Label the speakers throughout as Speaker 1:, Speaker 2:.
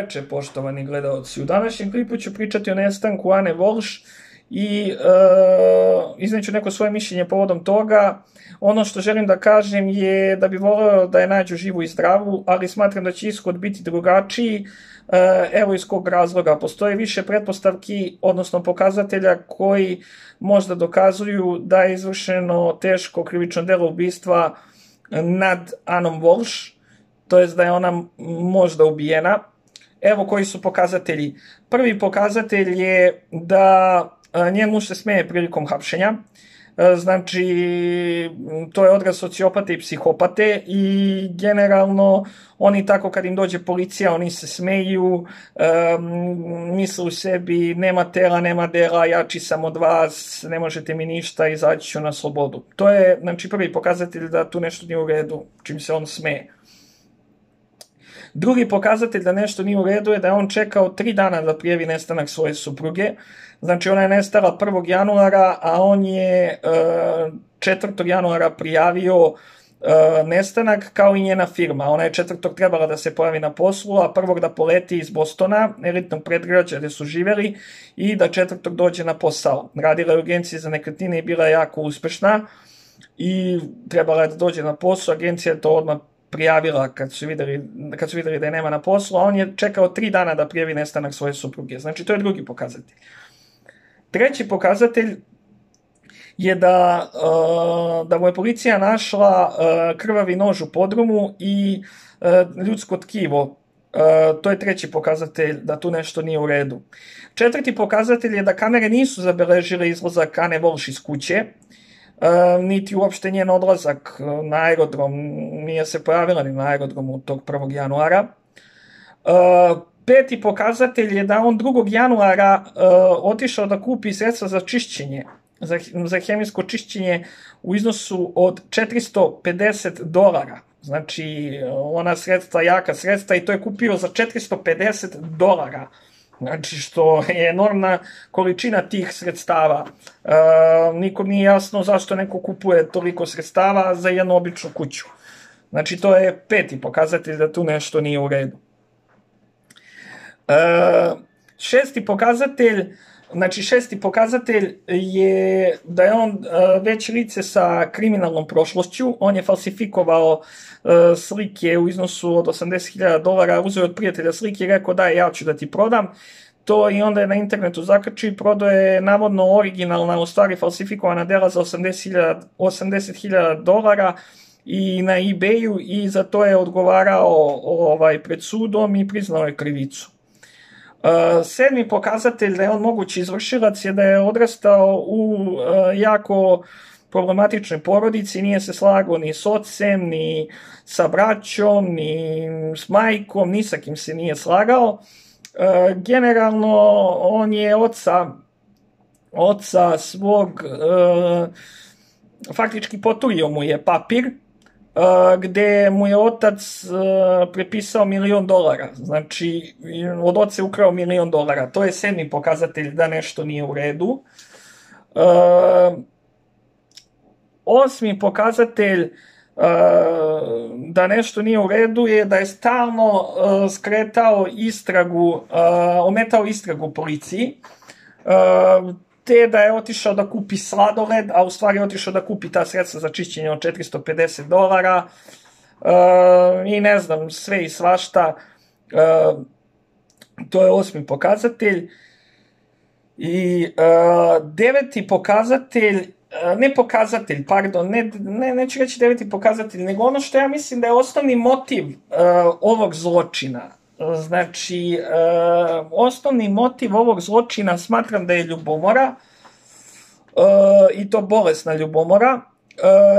Speaker 1: veče, poštovani gledalci. U današnjem klipu ću pričati o nestanku Ane Volš i izneću neko svoje mišljenje povodom toga. Ono što želim da kažem je da bi voleo da je nađu živu i zdravu, ali smatram da će ishod biti drugačiji. Evo iz kog razloga. Postoje više pretpostavki, odnosno pokazatelja koji možda dokazuju da je izvršeno teško krivično delo ubistva nad Anom Volš, to jest da je ona možda ubijena. Evo koji su pokazatelji. Prvi pokazatelj je da njen muž se smeje prilikom hapšenja. Znači, to je odraz sociopate i psihopate i generalno oni tako kad im dođe policija, oni se smeju, misle u sebi nema tela, nema dela, jači sam od vas, ne možete mi ništa, izaći ću na slobodu. To je, znači, prvi pokazatelj da tu nešto nije u redu, čim se on smeje. Drugi pokazatelj da nešto nije u redu je da je on čekao 3 dana da prijavi nestanak svoje supruge. Znači ona je nestala 1. januara, a on je 4. januara prijavio nestanak kao i njena firma. Ona je 4. trebala da se pojavi na poslu, a 1. da poleti iz Bostona, elitnog predgrađa gde su živeli, i da 4. dođe na posao. Radila je u agenciji za nekretnine i bila je jako uspešna i trebala je da dođe na posao. Agencija je to odmah prijavila kad su videli da je nema na poslu, a on je čekao 3 dana da prijavi nestanak svoje supruge. Znači, to je drugi pokazatelj. Treći pokazatelj je da mu je policija našla krvavi nož u podrumu i ljudsko tkivo. To je treći pokazatelj da tu nešto nije u redu. Četvrti pokazatelj je da kamere nisu zabeležile izlazak Ane Volš iz kuće, niti uopšte njen odlazak na aerodrom, nije se pojavila ni na aerodromu tog 1. januara. Peti pokazatelj je da on 2. januara otišao da kupi sredstva za čišćenje, za hemijsko čišćenje u iznosu od $450. Znači, ona sredstva, jaka sredstva, i to je kupio za $450. Znači, što je enormna količina tih sredstava. Nikom nije jasno zašto neko kupuje toliko sredstava za jednu običnu kuću. Znači, to je peti pokazatelj da tu nešto nije u redu. Šesti pokazatelj je da je on već lice sa kriminalnom prošlošću. On je falsifikovao slike u iznosu od $80.000, uzeo od prijatelja slike i rekao daj, ja ću da ti prodam to, i onda je na internetu zakačio i prodao je navodno originalna, u stvari falsifikovana dela za $80.000 i na eBayu, i za to je odgovarao pred sudom i priznao je krivicu. Sedmi pokazatelj da je on mogući izvršilac je da je odrastao u jako problematičnoj porodici, nije se slagao ni s ocem, ni sa braćom, ni s majkom, ni sa kim se nije slagao. Generalno, on je oca svog, faktički poturio mu je papir, gde mu je otac prepisao $1.000.000, znači od oca je ukrao $1.000.000. To je sedmi pokazatelj da nešto nije u redu. Osmi pokazatelj da nešto nije u redu je da je stalno ometao istragu policiji, te da je otišao da kupi sladoled, a u stvari je otišao da kupi ta sredstva za čišćenje od $450 i ne znam, sve i svašta. To je osmi pokazatelj. I deveti pokazatelj, neću reći deveti pokazatelj, nego ono što ja mislim da je osnovni motiv ovog zločina. Znači, osnovni motiv ovog zločina smatram da je ljubomora, i to bolesna ljubomora,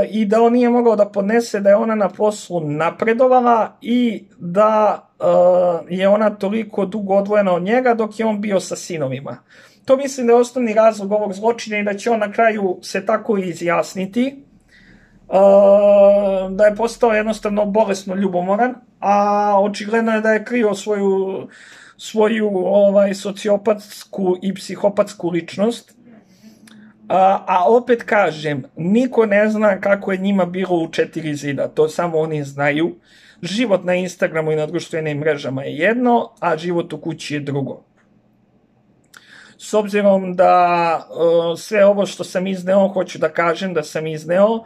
Speaker 1: i da on nije mogao da podnese da je ona na poslu napredovala i da je ona toliko dugo odvojena od njega dok je on bio sa sinovima. To mislim da je osnovni razlog ovog zločina i da će on na kraju se tako izjasniti, da je postao jednostavno bolesno ljubomoran, a očigledno je da je krio svoju sociopatsku i psihopatsku ličnost. A opet kažem, niko ne zna kako je njima bilo u 4 zida, to samo oni znaju. Život na Instagramu i na društvenim mrežama je jedno, a život u kući je drugo. S obzirom da sve ovo što sam izneo, hoću da kažem da sam izneo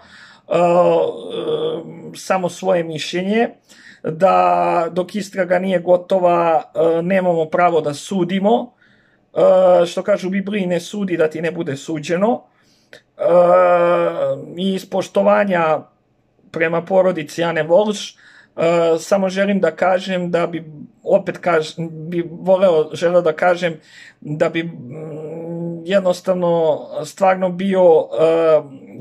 Speaker 1: samo svoje mišljenje, da dok istraga nije gotova nemamo pravo da sudimo, što kažu u Bibliji, ne sudi da ti ne bude suđeno, i iz poštovanja prema porodici Ane Volš, samo želim da kažem da bi, opet želeo da kažem da bi jednostavno stvarno bio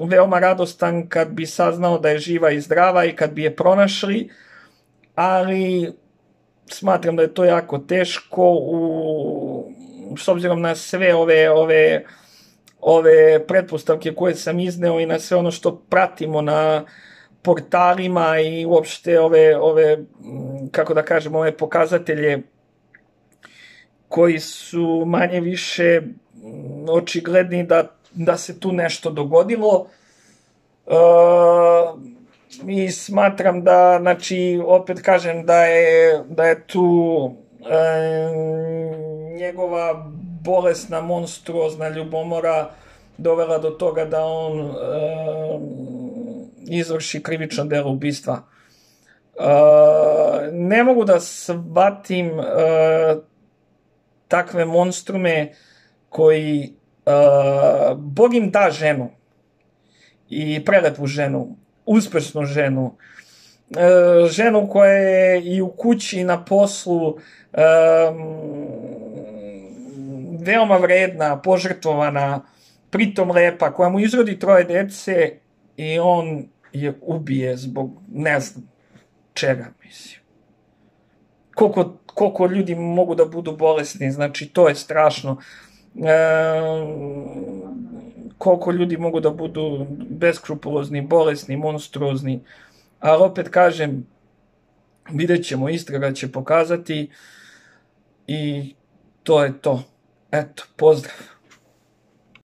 Speaker 1: veoma radostan kad bi saznao da je živa i zdrava i kad bi je pronašli, ali smatram da je to jako teško s obzirom na sve ove pretpostavke koje sam izneo i na sve ono što pratimo na portalima i uopšte ove kako da kažem, ove pokazatelje koji su manje više očigledni da se tu nešto dogodilo. I smatram da, znači, opet kažem da je tu njegova bolesna, monstruozna ljubomora dovela do toga da on izvrši krivično delo ubistva. Ne mogu da shvatim takve monstrume koji Bog im da ženu i prelepu ženu, uspešnu ženu, ženu koja je i u kući i na poslu veoma vredna, požrtvovana, pritom lepa, koja mu izrodi 3 dece i on je ubije zbog ne znam čega, mislim. Koliko ljudi mogu da budu bolesni, znači to je strašno. Koliko ljudi mogu da budu beskrupulozni, bolesni, monstruozni, ali opet kažem, vidjet ćemo, istraga će pokazati i to je to. Eto, pozdrav.